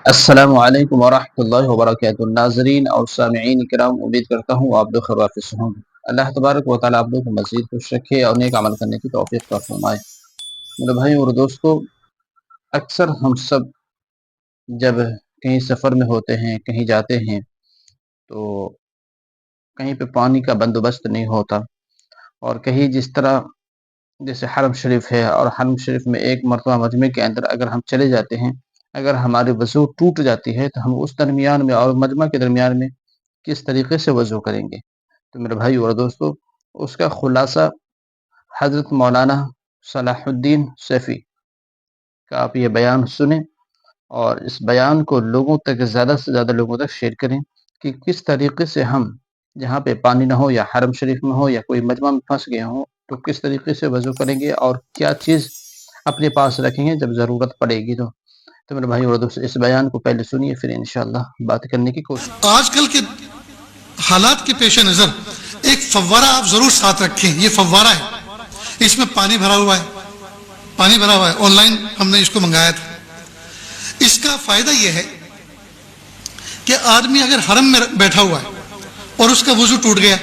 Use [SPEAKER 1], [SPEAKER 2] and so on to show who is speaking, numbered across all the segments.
[SPEAKER 1] السلام علیکم ورحمۃ اللہ وبرکاتہ ناظرین اور سامعین کرام، امید کرتا ہوں آپ لوگ خیر سے ہوں گے۔ اللہ تبارک و تعالیٰ آپ لوگ کو مزید خوش رکھے اور نیک عمل کرنے کی توفیق عطا فرمائے۔ میرے بھائی اور دوستو، اکثر ہم سب جب کہیں سفر میں ہوتے ہیں، کہیں جاتے ہیں، تو کہیں پہ پانی کا بندوبست نہیں ہوتا، اور کہیں جس طرح جیسے حرم شریف ہے، اور حرم شریف میں ایک مرتبہ مجمع کے اندر اگر ہم چلے جاتے ہیں، اگر ہماری وضو ٹوٹ جاتی ہے تو ہم اس درمیان میں اور مجمع کے درمیان میں کس طریقے سے وضو کریں گے؟ تو میرے بھائی اور دوستو، اس کا خلاصہ حضرت مولانا صلاح الدین سیفی کا آپ یہ بیان سنیں، اور اس بیان کو لوگوں تک، زیادہ سے زیادہ لوگوں تک شیئر کریں کہ کس طریقے سے ہم جہاں پہ پانی نہ ہو یا حرم شریف میں ہو یا کوئی مجمع میں پھنس گئے ہوں تو کس طریقے سے وضو کریں گے، اور کیا چیز اپنے پاس رکھیں گے جب ضرورت پڑے گی۔ تو میرے بھائی اور دوستو، اس بیان کو پہلے سنیے، پھر انشاءاللہ بات کرنے کی کوشش۔
[SPEAKER 2] آج کل کے حالات کے پیش نظر ایک فوارہ آپ ضرور ساتھ رکھیں۔ یہ فوارہ ہے، اس میں پانی بھرا ہوا ہے، آن لائن ہم نے اس کو منگایا تھا۔ اس کا فائدہ یہ ہے کہ آدمی اگر حرم میں بیٹھا ہوا ہے اور اس کا وضو ٹوٹ گیا،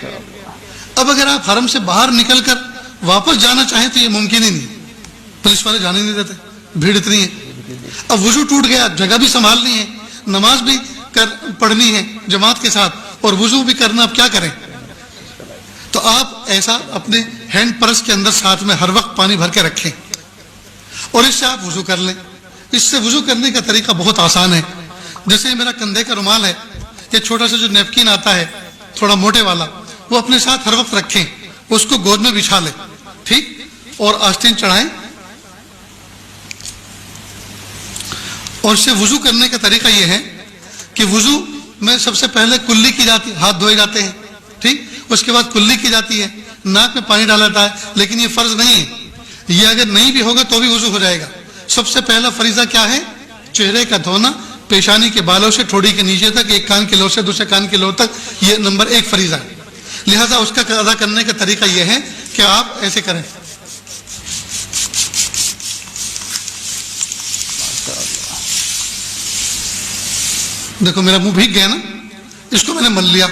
[SPEAKER 2] اب اگر آپ حرم سے باہر نکل کر واپس جانا چاہیں تو یہ ممکن ہی نہیں، پولیس والے جانے نہیں دیتے، بھیڑ اتنی ہے۔ اب وضو ٹوٹ گیا، جگہ بھی سنبھالنی ہے، نماز بھی پڑھنی ہے جماعت کے ساتھ، اور وضو بھی کرنا، اب کیا کریں؟ تو آپ ایسا اپنے ہینڈ پرس کے اندر ساتھ میں ہر وقت پانی بھر کے رکھیں، اور اس سے آپ وضو کر لیں۔ اس سے وضو کرنے کا طریقہ بہت آسان ہے۔ جیسے میرا کندھے کا رومال ہے، یہ چھوٹا سا جو نیپکن آتا ہے تھوڑا موٹے والا، وہ اپنے ساتھ ہر وقت رکھیں، اس کو گود میں بچھا لیں، ٹھیک، اور آستین چڑھائیں، اور اس سے وضو کرنے کا طریقہ یہ ہے کہ وضو میں سب سے پہلے کلی کی جاتی، ہاتھ دھوئے جاتے ہیں، ٹھیک، اس کے بعد کلی کی جاتی ہے، ناک میں پانی ڈالا جاتا ہے، لیکن یہ فرض نہیں ہے، یہ اگر نہیں بھی ہوگا تو بھی وضو ہو جائے گا۔ سب سے پہلا فریضہ کیا ہے؟ چہرے کا دھونا، پیشانی کے بالوں سے ٹھوڑی کے نیچے تک، ایک کان کے لو سے دوسرے کان کے لو تک، یہ نمبر 1 فریضہ ہے۔ لہذا اس کا ادا کرنے کا طریقہ یہ ہے کہ آپ ایسے کریں، دیکھو میرا منہ بھیگ گیا نا، اس کو میں نے مل لیا۔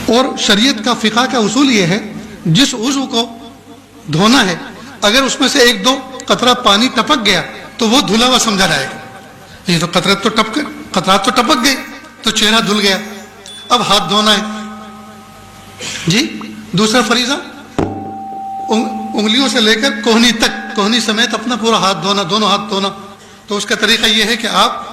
[SPEAKER 2] اور شریعت کا، فقہ کا اصول یہ ہے، جس عضو کو دھونا ہے اگر اس میں سے 1-2 قطرہ پانی ٹپک گیا تو وہ دھلا ہوا سمجھا جائے گا۔ یہ تو قطرات تو ٹپک گئے تو چہرہ دھل گیا، اب ہاتھ دھونا ہے جی۔ دوسرا فریضہ، انگلیوں سے لے کر کوہنی تک، کوہنی سمیت اپنا پورا ہاتھ دھونا، دونوں ہاتھ دھونا۔ تو اس کا طریقہ یہ ہے کہ آپ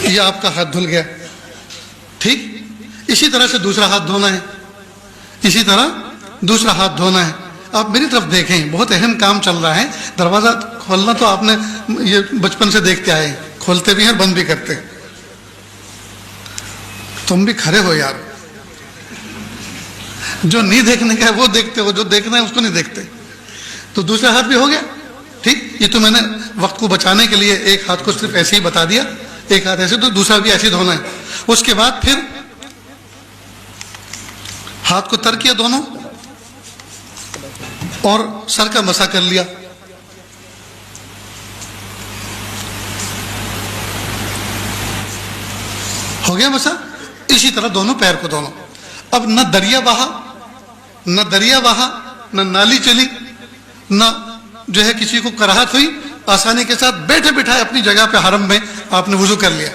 [SPEAKER 2] یہ آپ کا ہاتھ دھل گیا، ٹھیک، اسی طرح سے دوسرا ہاتھ دھونا ہے، اسی طرح دوسرا ہاتھ دھونا ہے۔ آپ میری طرف دیکھیں، بہت اہم کام چل رہا ہے۔ دروازہ کھولنا تو آپ نے یہ بچپن سے دیکھتے آئے ہیں، کھولتے بھی ہیں بند بھی کرتے ہیں۔ تم بھی کھڑے ہو یار، جو نہیں دیکھنے کا ہے وہ دیکھتے ہو، جو دیکھنا ہے اس کو نہیں دیکھتے۔ تو دوسرا ہاتھ بھی ہو گیا، ٹھیک۔ یہ تو میں نے وقت کو بچانے کے لیے ایک ہاتھ کو صرف ایسے ہی بتا دیا، ایک ہاتھ ایسے، تو دوسرا بھی ایسے دھونا ہے۔ اس کے بعد پھر ہاتھ کو تر کیا دونوں، اور سر کا مسح کر لیا، ہو گیا مسح۔ اسی طرح دونوں پیر کو دونوں۔ اب نہ دریا بہا، نہ نالی چلی، نہ جو ہے کسی کو کراہت ہوئی، آسانی کے ساتھ بیٹھے بٹھائے اپنی جگہ پہ حرم میں آپ نے وضو کر لیا۔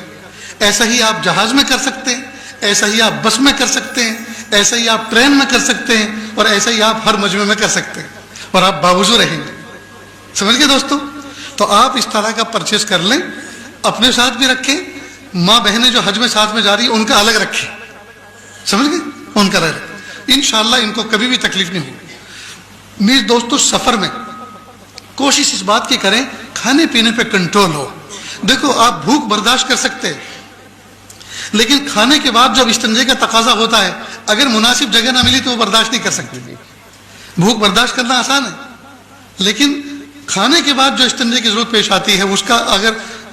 [SPEAKER 2] ایسا ہی آپ جہاز میں کر سکتے ہیں، ایسا ہی آپ بس میں کر سکتے ہیں، ایسا ہی آپ ٹرین میں کر سکتے ہیں، اور ایسا ہی آپ ہر مجمع میں کر سکتے ہیں، اور آپ باوضو رہیں گے۔ سمجھ گئے دوستو؟ تو آپ اس طرح کا پرچیز کر لیں، اپنے ساتھ بھی رکھیں، ماں بہنیں جو حج میں ساتھ میں جا رہی ہیں ان کا الگ رکھیں، سمجھ گئے، ان کا رہے، انشاءاللہ ان کو کبھی بھی تکلیف نہیں ہوگی۔ میرے دوستو، سفر میں کوشش اس بات کی کریں کھانے پینے پہ کنٹرول ہو۔ دیکھو، آپ بھوک برداشت کر سکتے ہیں، لیکن کھانے کے بعد جب استنجے کا تقاضا ہوتا ہے، اگر مناسب جگہ نہ ملی تو وہ برداشت نہیں کر سکتے۔ بھوک برداشت کرنا آسان ہے، لیکن کھانے کے بعد جو استنجے کی ضرورت پیش آتی ہے، اس کا اگر